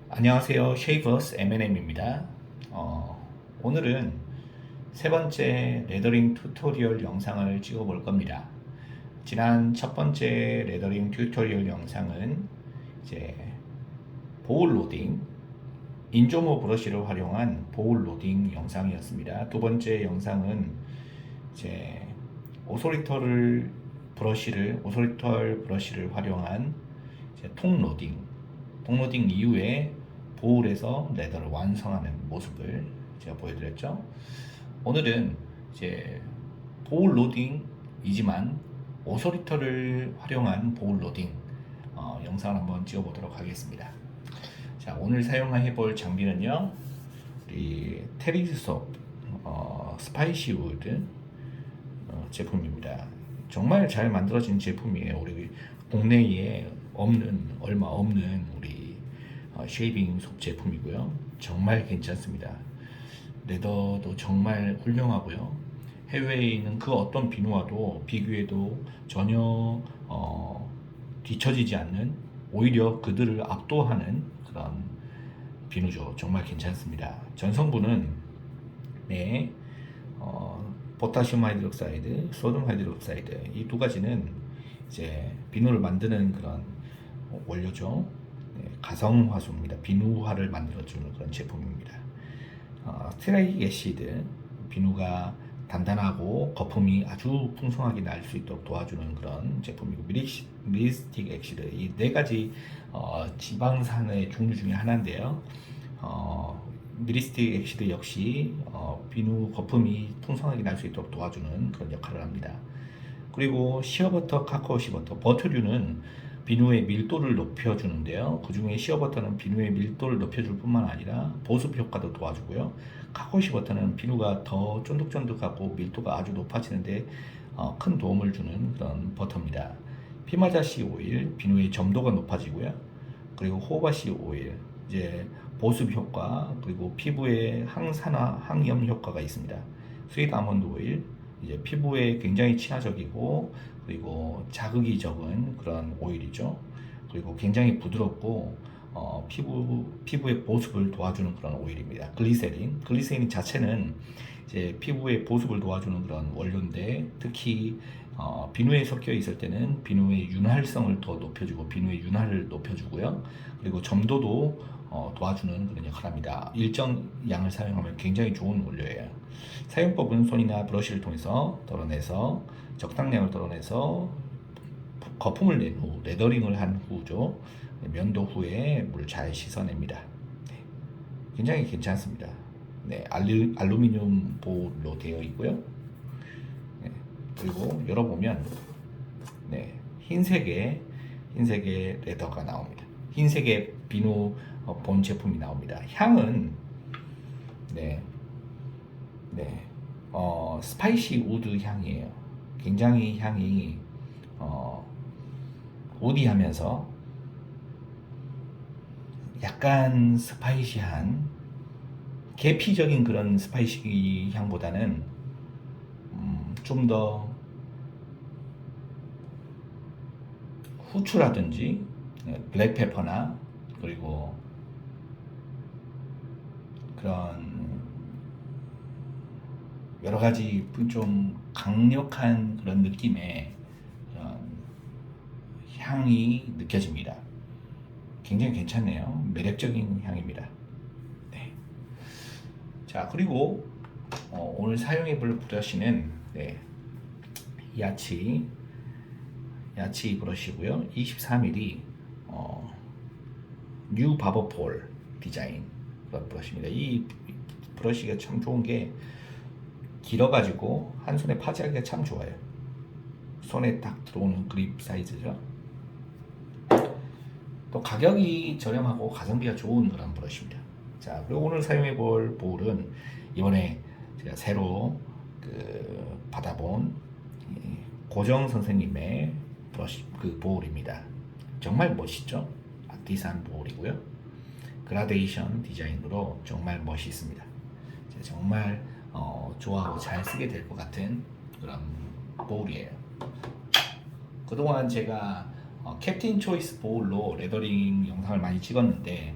안녕하세요. 쉐이버스 M&M입니다. 오늘은 세 번째 레더링 튜토리얼 영상을 찍어 볼 겁니다. 지난 첫 번째 레더링 튜토리얼 영상은 이제 보울 로딩, 인조모 브러쉬를 활용한 보울 로딩 영상이었습니다. 두 번째 영상은 이제 오소리털 브러쉬를 활용한 이제 통 로딩 이후에 보울에서 레더를 완성하는 모습을 제가 보여드렸죠. 오늘은 이제 보울 로딩이지만 오소리터를 활용한 보울 로딩 영상을 한번 찍어보도록 하겠습니다. 자, 오늘 사용해 볼 장비는요, 우리 테리스톱 스파이시 우드 제품입니다. 정말 잘 만들어진 제품이에요. 우리 국내에 얼마 없는 우리 쉐이빙 속 제품이고요. 정말 괜찮습니다. 레더도 정말 훌륭하고요. 해외에 있는 그 어떤 비누와도 비교해도 전혀 뒤처지지 않는, 오히려 그들을 압도하는 그런 비누죠. 정말 괜찮습니다. 전성분은 네, 포타슘 하이드록사이드, 소듐 하이드록사이드, 이 두 가지는 이제 비누를 만드는 그런 원료죠. 네, 가성화수입니다. 비누화를 만들어주는 그런 제품입니다. 스테아릭 애시드, 비누가 단단하고 거품이 아주 풍성하게 날 수 있도록 도와주는 그런 제품이고, 미리스틱 액시드, 이 네 가지 지방산의 종류 중에 하나인데요. 미리스틱 액시드 역시 비누 거품이 풍성하게 날 수 있도록 도와주는 그런 역할을 합니다. 그리고 시어버터, 카카오 시버터, 버터류는 비누의 밀도를 높여주는데요. 그 중에 시어버터는 비누의 밀도를 높여줄 뿐만 아니라 보습 효과도 도와주고요. 카카오 시버터는 비누가 더 쫀득쫀득하고 밀도가 아주 높아지는데 큰 도움을 주는 그런 버터입니다. 피마자씨 오일, 비누의 점도가 높아지고요. 그리고 호바씨 오일, 이제 보습 효과, 그리고 피부에 항산화, 항염 효과가 있습니다. 스윗 아몬드 오일, 이제 피부에 굉장히 친화적이고, 그리고 자극이 적은 그런 오일이죠. 그리고 굉장히 부드럽고 피부의 보습을 도와주는 그런 오일입니다. 글리세린 자체는 이제 피부의 보습을 도와주는 그런 원료인데, 특히 비누에 섞여 있을 때는 비누의 윤활성을 더 높여주고, 비누의 윤활을 높여주고요. 그리고 점도도 도와주는 그런 역할을 합니다. 일정 양을 사용하면 굉장히 좋은 원료예요. 사용법은 손이나 브러쉬를 통해서 덜어내서, 적당량을 덜어내서 거품을 낸 후, 레더링을 한 후죠. 면도 후에 물을 잘 씻어냅니다. 네, 굉장히 괜찮습니다. 네, 알루미늄 보로 되어 있고요. 네, 그리고 열어보면 네, 흰색의 레더가 나옵니다. 흰색의 비누 본 제품이 나옵니다. 향은 네, 스파이시 우드 향이에요. 굉장히 향이 우디하면서 약간 스파이시한, 계피적인 그런 스파이시 향보다는 좀 더 후추라든지 블랙페퍼나, 그리고 그런 여러 가지 좀 강력한 그런 느낌의 그런 향이 느껴집니다. 굉장히 괜찮네요. 매력적인 향입니다. 네. 자, 그리고 오늘 사용해 볼 브러쉬는 네, 야치 브러쉬고요. 24mm 뉴 바버폴 디자인 브러쉬입니다. 이 브러쉬가 참 좋은 게 길어가지고 한 손에 파지하기가 참 좋아요. 손에 딱 들어오는 그립 사이즈죠. 또 가격이 저렴하고 가성비가 좋은 그런 브러쉬입니다. 자, 그리고 오늘 사용해 볼 볼은 이번에 제가 새로 받아본 고정 선생님의 브러쉬 볼입니다. 정말 멋있죠? 아티산 볼이고요. 그라데이션 디자인으로 정말 멋있습니다. 정말 좋아하고 잘 쓰게 될 것 같은 그런 볼이에요. 그동안 제가 캡틴 초이스 볼로 레더링 영상을 많이 찍었는데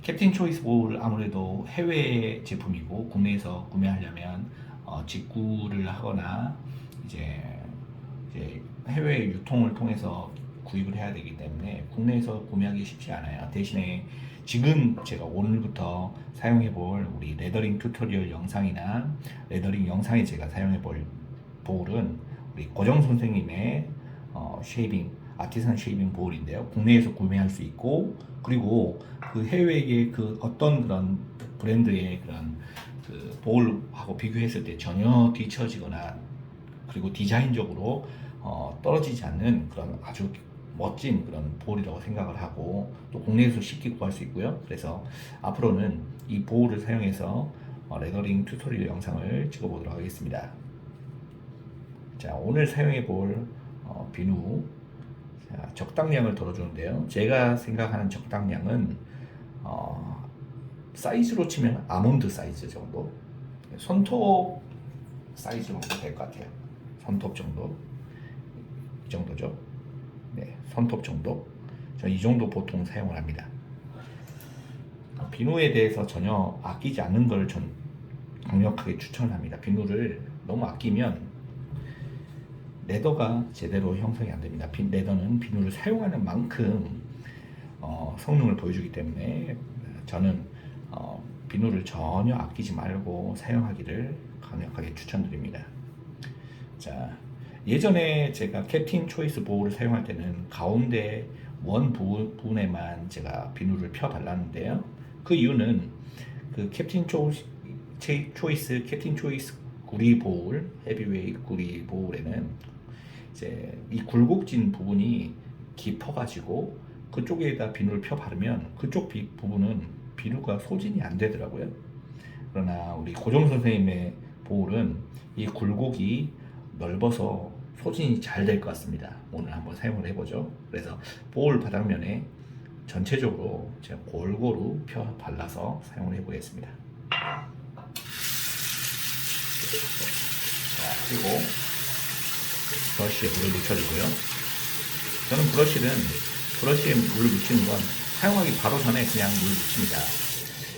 캡틴 초이스 볼 아무래도 해외 제품이고 국내에서 구매하려면 직구를 하거나 이제 해외 유통을 통해서 구입을 해야 되기 때문에 국내에서 구매하기 쉽지 않아요. 대신에 지금 제가 오늘부터 사용해 볼 우리 레더링 튜토리얼 영상이나 레더링 영상에 제가 사용해 볼 볼은 우리 고정 선생님의 쉐이빙 아티산 쉐이빙 볼인데요. 국내에서 구매할 수 있고, 그리고 그 해외의 그 어떤 그런 브랜드의 그런 그 볼하고 비교했을 때 전혀 뒤처지거나, 그리고 디자인적으로 떨어지지 않는 그런 아주 멋진 그런 볼이라고 생각을 하고, 또 국내에서 쉽게 구할 수 있고요. 그래서 앞으로는 이 볼을 사용해서 레더링 튜토리얼 영상을 찍어보도록 하겠습니다. 자, 오늘 사용해 볼 비누, 자, 적당량을 덜어주는데요. 제가 생각하는 적당량은 사이즈로 치면 아몬드 사이즈 정도, 손톱 사이즈 정도 될 것 같아요. 손톱 정도, 이 정도죠. 네, 손톱 정도. 저 이 정도 보통 사용을 합니다. 비누에 대해서 전혀 아끼지 않는 걸 전 강력하게 추천합니다. 비누를 너무 아끼면 레더가 제대로 형성이 안 됩니다. 레더는 비누를 사용하는 만큼 성능을 보여주기 때문에 저는 비누를 전혀 아끼지 말고 사용하기를 강력하게 추천드립니다. 자, 예전에 제가 캡틴 초이스 보호를 사용할 때는 가운데 원 부분에만 제가 비누를 펴 발랐는데요. 그 이유는 그 캡틴 초이스 구리 보울, 헤비웨이트 구리 보울에는 이제 이 굴곡진 부분이 깊어가지고 그쪽에다 비누를 펴 바르면 그쪽 부분은 비누가 소진이 안 되더라고요. 그러나 우리 고정 선생님의 보울은 이 굴곡이 넓어서 소진이 잘 될 것 같습니다. 오늘 한번 사용을 해보죠. 그래서 보울 바닥면에 전체적으로 제가 골고루 펴 발라서 사용을 해보겠습니다. 자, 그리고 브러쉬에 물을 묻혀주고요. 저는 브러쉬에 물을 묻히는 건 사용하기 바로 전에 그냥 물을 묻힙니다.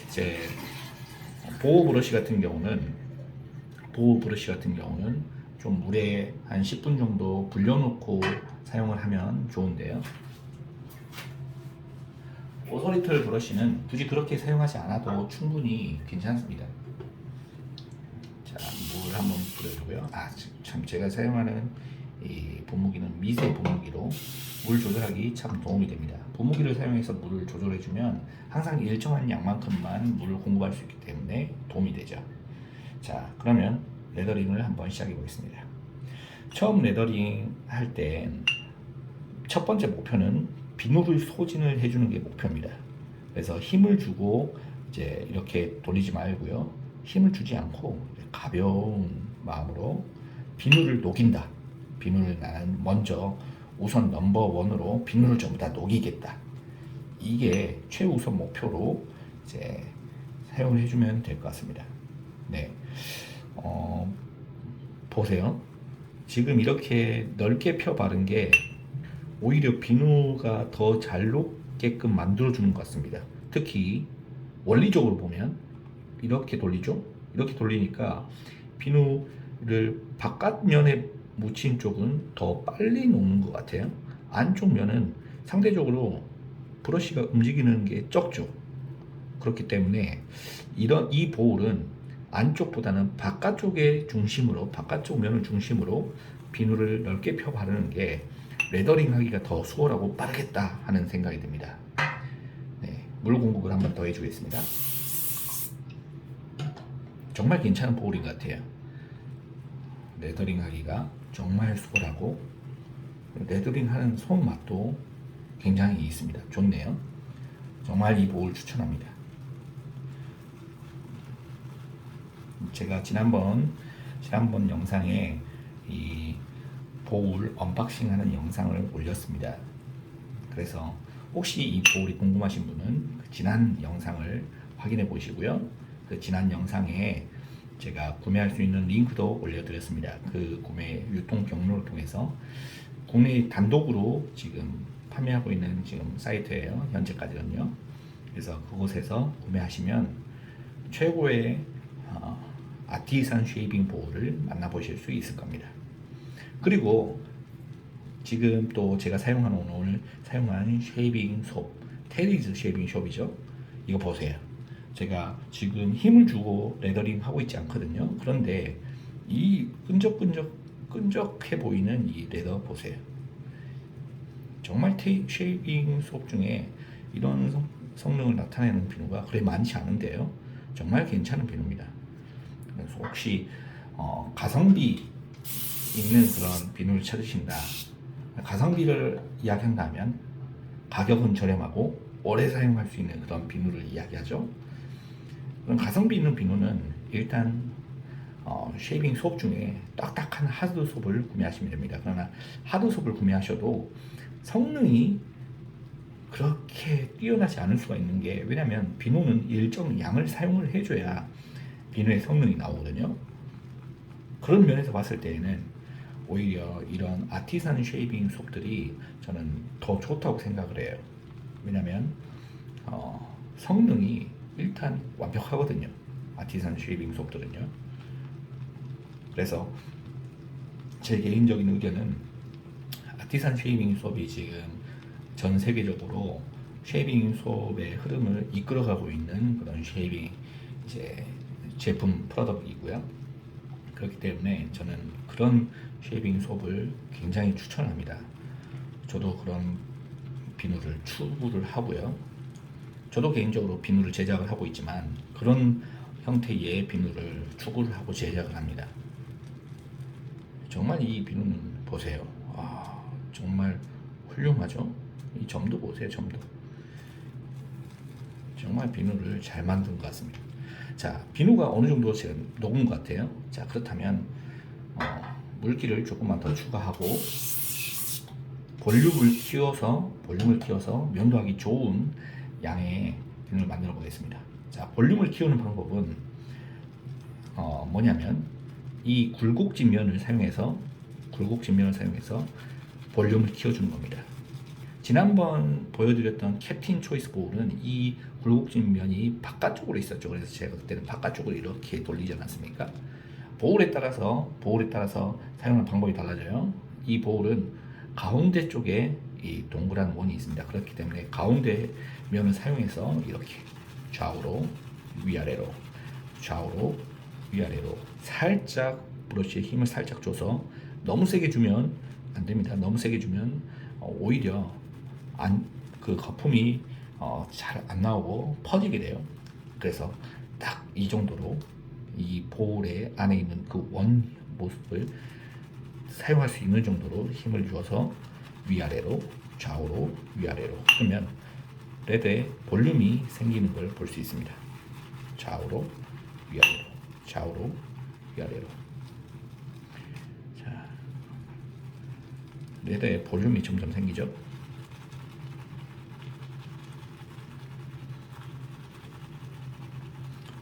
이제 보호 브러쉬 같은 경우는 좀 물에 한 10분 정도 불려놓고 사용을 하면 좋은데요. 오소리틀 브러쉬는 굳이 그렇게 사용하지 않아도 충분히 괜찮습니다. 자, 물 한번 뿌려주고요. 참 제가 사용하는 이 분무기는 미세 분무기로 물 조절하기 참 도움이 됩니다. 분무기를 사용해서 물을 조절해주면 항상 일정한 양만큼만 물을 공급할 수 있기 때문에 도움이 되죠. 자, 그러면 레더링을 한번 시작해 보겠습니다. 처음 레더링 할 때 첫 번째 목표는 비누를 소진을 해주는 게 목표입니다. 그래서 힘을 주고 이제 이렇게 돌리지 말고요. 힘을 주지 않고 가벼운 마음으로 비누를 녹인다. 비누를 나는 먼저 우선 넘버원으로 비누를 전부 다 녹이겠다. 이게 최우선 목표로 이제 사용을 해주면 될 것 같습니다. 네, 보세요. 지금 이렇게 넓게 펴 바른 게 오히려 비누가 더 잘 녹게끔 만들어주는 것 같습니다. 특히 원리적으로 보면 이렇게 돌리죠. 이렇게 돌리니까 비누를 바깥면에 묻힌 쪽은 더 빨리 녹는 것 같아요. 안쪽 면은 상대적으로 브러쉬가 움직이는 게 적죠. 그렇기 때문에 이 보울은 안쪽보다는 바깥쪽 면을 중심으로 비누를 넓게 펴 바르는 게 레더링 하기가 더 수월하고 빠르겠다 하는 생각이 듭니다. 네, 물 공급을 한번 더 해주겠습니다. 정말 괜찮은 보울인 것 같아요. 레더링 하기가 정말 수월하고 레더링 하는 손맛도 굉장히 있습니다. 좋네요. 정말 이 보울 추천합니다. 제가 지난번 영상에 이 보울 언박싱 하는 영상을 올렸습니다. 그래서 혹시 이 보울이 궁금하신 분은 그 지난 영상을 확인해 보시고요. 그 지난 영상에 제가 구매할 수 있는 링크도 올려드렸습니다. 그 구매 유통 경로를 통해서 국내 단독으로 지금 판매하고 있는 지금 사이트예요. 현재까지는요. 그래서 그곳에서 구매하시면 최고의 아티산 쉐이빙 보호를 만나보실 수 있을 겁니다. 그리고 지금 또 제가 오늘 사용한 쉐이빙 숍, 테리즈 쉐이빙 숍이죠. 이거 보세요. 제가 지금 힘을 주고 레더링 하고 있지 않거든요. 그런데 이 끈적해 보이는 이 레더 보세요. 정말 쉐이빙 숍 중에 이런 성능을 나타내는 비누가 그래 많지 않은데요. 정말 괜찮은 비누입니다. 그래서 혹시 가성비 있는 그런 비누를 찾으신다. 가성비를 이야기한다면 가격은 저렴하고 오래 사용할 수 있는 그런 비누를 이야기하죠. 그럼 가성비 있는 비누는 일단 쉐이빙 솝 중에 딱딱한 하드 솝을 구매하시면 됩니다. 그러나 하드 솝을 구매하셔도 성능이 그렇게 뛰어나지 않을 수가 있는 게, 왜냐하면 비누는 일정 양을 사용을 해줘야 비누의 성능이 나오거든요. 그런 면에서 봤을 때에는 오히려 이런 아티산 쉐이빙 솝들이 저는 더 좋다고 생각을 해요. 왜냐하면 성능이 일단 완벽하거든요. 아티산 쉐이빙 솝들은요. 그래서 제 개인적인 의견은 아티산 쉐이빙 솝이 지금 전 세계적으로 쉐이빙 솝의 흐름을 이끌어가고 있는 그런 쉐이빙 이제 제품 프로덕트이고요. 그렇기 때문에 저는 그런 쉐이빙 솝을 굉장히 추천합니다. 저도 그런 비누를 추구를 하고요. 저도 개인적으로 비누를 제작을 하고 있지만 그런 형태의 비누를 추구를 하고 제작을 합니다. 정말 이 비누는 보세요. 정말 훌륭하죠? 이 점도 보세요. 점도 정말 비누를 잘 만든 것 같습니다. 자, 비누가 어느 정도 지금 녹은 것 같아요. 자, 그렇다면 물기를 조금만 더 추가하고 볼륨을 키워서 면도하기 좋은 양의 비누를 만들어 보겠습니다. 자, 볼륨을 키우는 방법은 뭐냐면 이 굴곡진 면을 사용해서 볼륨을 키워주는 겁니다. 지난번 보여드렸던 캡틴 초이스 보울은 이 굴곡진 면이 바깥쪽으로 있었죠. 그래서 제가 그때는 바깥쪽으로 이렇게 돌리지 않았습니까? 보울에 따라서 사용하는 방법이 달라져요. 이 보울은 가운데 쪽에 이 동그란 원이 있습니다. 그렇기 때문에 가운데 면을 사용해서 이렇게 좌우로 위아래로 살짝 브러쉬에 힘을 살짝 줘서, 너무 세게 주면 안 됩니다. 너무 세게 주면 오히려 그 거품이 잘 안 나오고 퍼지게 돼요. 그래서 딱 이 정도로 이 보울의 안에 있는 그 원 모습을 사용할 수 있는 정도로 힘을 주어서 위아래로 그러면 레드에 볼륨이 생기는 걸 볼 수 있습니다. 좌우로 위아래로. 자, 레드에 볼륨이 점점 생기죠.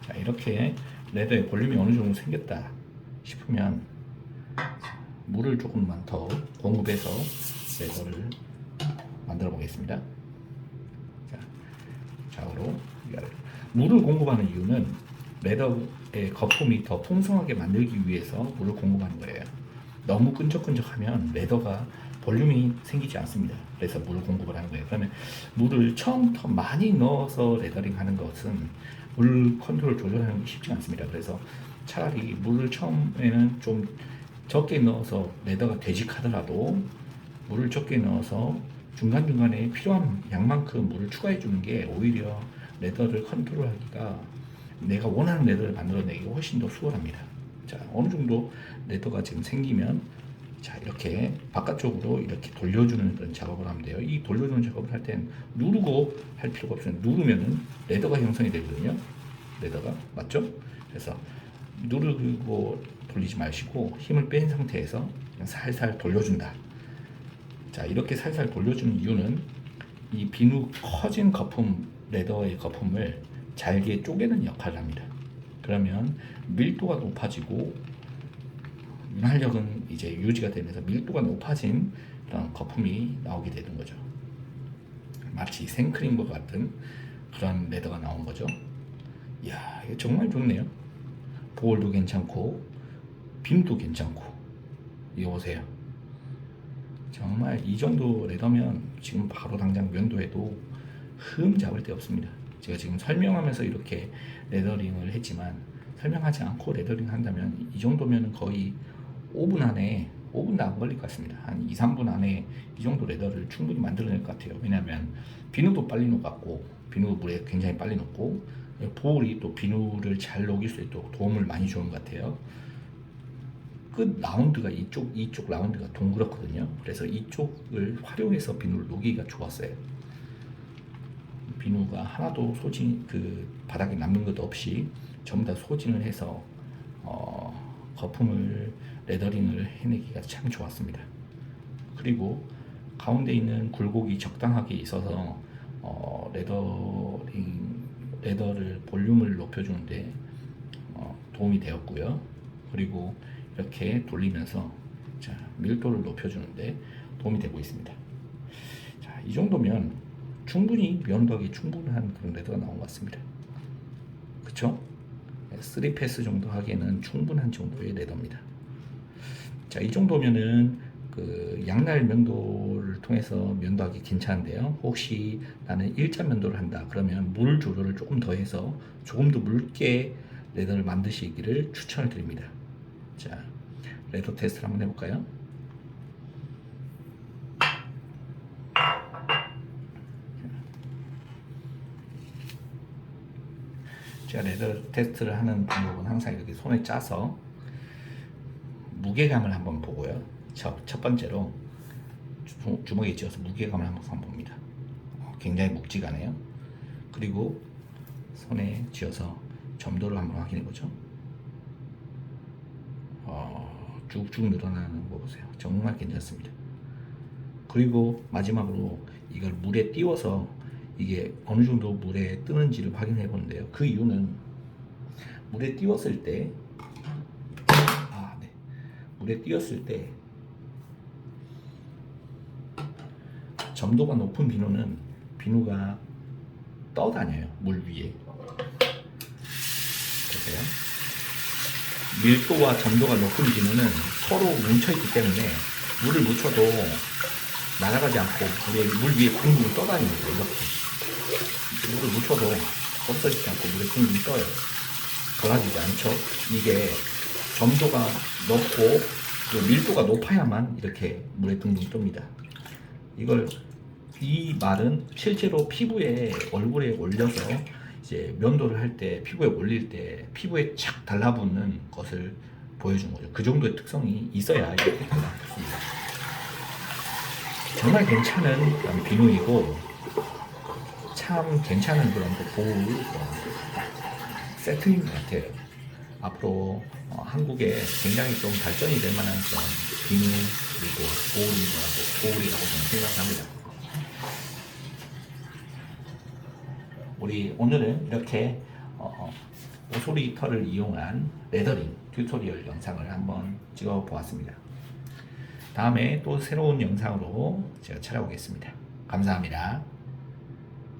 자, 이렇게 레드에 볼륨이 어느 정도 생겼다 싶으면 물을 조금만 더 공급해서 레더를 만들어 보겠습니다. 자, 좌우로 위아래로. 물을 공급하는 이유는 레더의 거품이 더 풍성하게 만들기 위해서 물을 공급하는 거예요. 너무 끈적끈적하면 레더가 볼륨이 생기지 않습니다. 그래서 물을 공급을 하는 거예요. 그러면 물을 처음부터 많이 넣어서 레더링 하는 것은 물 컨트롤 조절하는 게 쉽지 않습니다. 그래서 차라리 물을 처음에는 좀 적게 넣어서 레더가 되직하더라도 물을 적게 넣어서 중간중간에 필요한 양만큼 물을 추가해 주는 게 오히려 레더를 컨트롤하기가, 내가 원하는 레더를 만들어내기가 훨씬 더 수월합니다. 자, 어느 정도 레더가 지금 생기면, 자, 이렇게 바깥쪽으로 이렇게 돌려주는 그런 작업을 하면 돼요. 이 돌려주는 작업을 할 땐 누르고 할 필요가 없어요. 누르면은 레더가 형성이 되거든요. 레더가 맞죠? 그래서 누르고 돌리지 마시고 힘을 뺀 상태에서 그냥 살살 돌려준다. 자, 이렇게 살살 돌려주는 이유는 이 비누 커진 거품, 레더의 거품을 잘게 쪼개는 역할을 합니다. 그러면 밀도가 높아지고 윤활력은 이제 유지가 되면서 밀도가 높아진 그런 거품이 나오게 되는 거죠. 마치 생크림과 같은 그런 레더가 나온 거죠. 이야, 이거 정말 좋네요. 보울도 괜찮고 빔도 괜찮고. 이거 보세요. 정말 이 정도 레더면 지금 바로 당장 면도해도 흠 잡을 데 없습니다. 제가 지금 설명하면서 이렇게 레더링을 했지만 설명하지 않고 레더링 한다면 이 정도면 거의 5분 안에 5분도 안 걸릴 것 같습니다. 한 2, 3분 안에 이 정도 레더를 충분히 만들어낼 것 같아요. 왜냐하면 비누도 빨리 녹았고 비누 물에 굉장히 빨리 녹고 보울이 또 비누를 잘 녹일 수 있도록 도움을 많이 주는 것 같아요. 끝 라운드가 이쪽 라운드가 동그랗거든요. 그래서 이쪽을 활용해서 비누를 녹이기가 좋았어요. 비누가 하나도 소진 그 바닥에 남는 것도 없이 전부 다 소진을 해서 거품을 레더링을 해내기가 참 좋았습니다. 그리고 가운데 있는 굴곡이 적당하게 있어서 레더를 볼륨을 높여주는데 도움이 되었고요. 그리고 이렇게 돌리면서 자, 밀도를 높여주는데 도움이 되고 있습니다. 자, 이 정도면 충분히 면도하기 충분한 그런 레더가 나온 것 같습니다. 그쵸? 3패스 정도 하기에는 충분한 정도의 레더입니다. 자, 이 정도면은 그 양날 면도를 통해서 면도하기 괜찮은데요. 혹시 나는 일자 면도를 한다 그러면 물 조절을 조금 더 해서 조금 더 묽게 레더를 만드시기를 추천을 드립니다. 자, 레더 테스트를 한번 해볼까요? 제가 레더 테스트를 하는 방법은 항상 이렇게 손에 짜서 무게감을 한번 보고요. 첫 번째로 주먹에 쥐어서 무게감을 한번 봅니다. 굉장히 묵직하네요. 그리고 손에 쥐어서 점도를 한번 확인해 보죠. 쭉쭉 늘어나는 거 보세요. 정말 괜찮습니다. 그리고 마지막으로 이걸 물에 띄워서 이게 어느 정도 물에 뜨는지를 확인해 보는데요. 그 이유는 물에 띄웠을 때 물에 띄었을 때 점도가 높은 비누는 비누가 떠다녀요. 물 위에. 보세요. 밀도와 점도가 높은 비누는 서로 뭉쳐있기 때문에 물을 묻혀도 날아가지 않고 물 위에 둥둥 떠다닙니다. 이렇게 물을 묻혀도 없어지지 않고 물에 둥둥 떠요. 걸어지지 않죠. 이게 점도가 높고 밀도가 높아야만 이렇게 물에 둥둥 뜹니다. 이 말은 실제로 피부에 얼굴에 올려서 이제 면도를 할 때 피부에 올릴 때 피부에 착 달라붙는 것을 보여준 거죠. 그 정도의 특성이 있어야 이렇게 달라붙습니다. 정말 괜찮은 그런 비누이고 참 괜찮은 그런 보울 세트인 것 같아요. 앞으로 한국에 굉장히 좀 발전이 될 만한 그런 비누 그리고 보울이라고 저는 생각합니다. 우리 오늘은 이렇게 오소리 털을 이용한 레더링 튜토리얼 영상을 한번 찍어 보았습니다. 다음에 또 새로운 영상으로 제가 찾아오겠습니다. 감사합니다.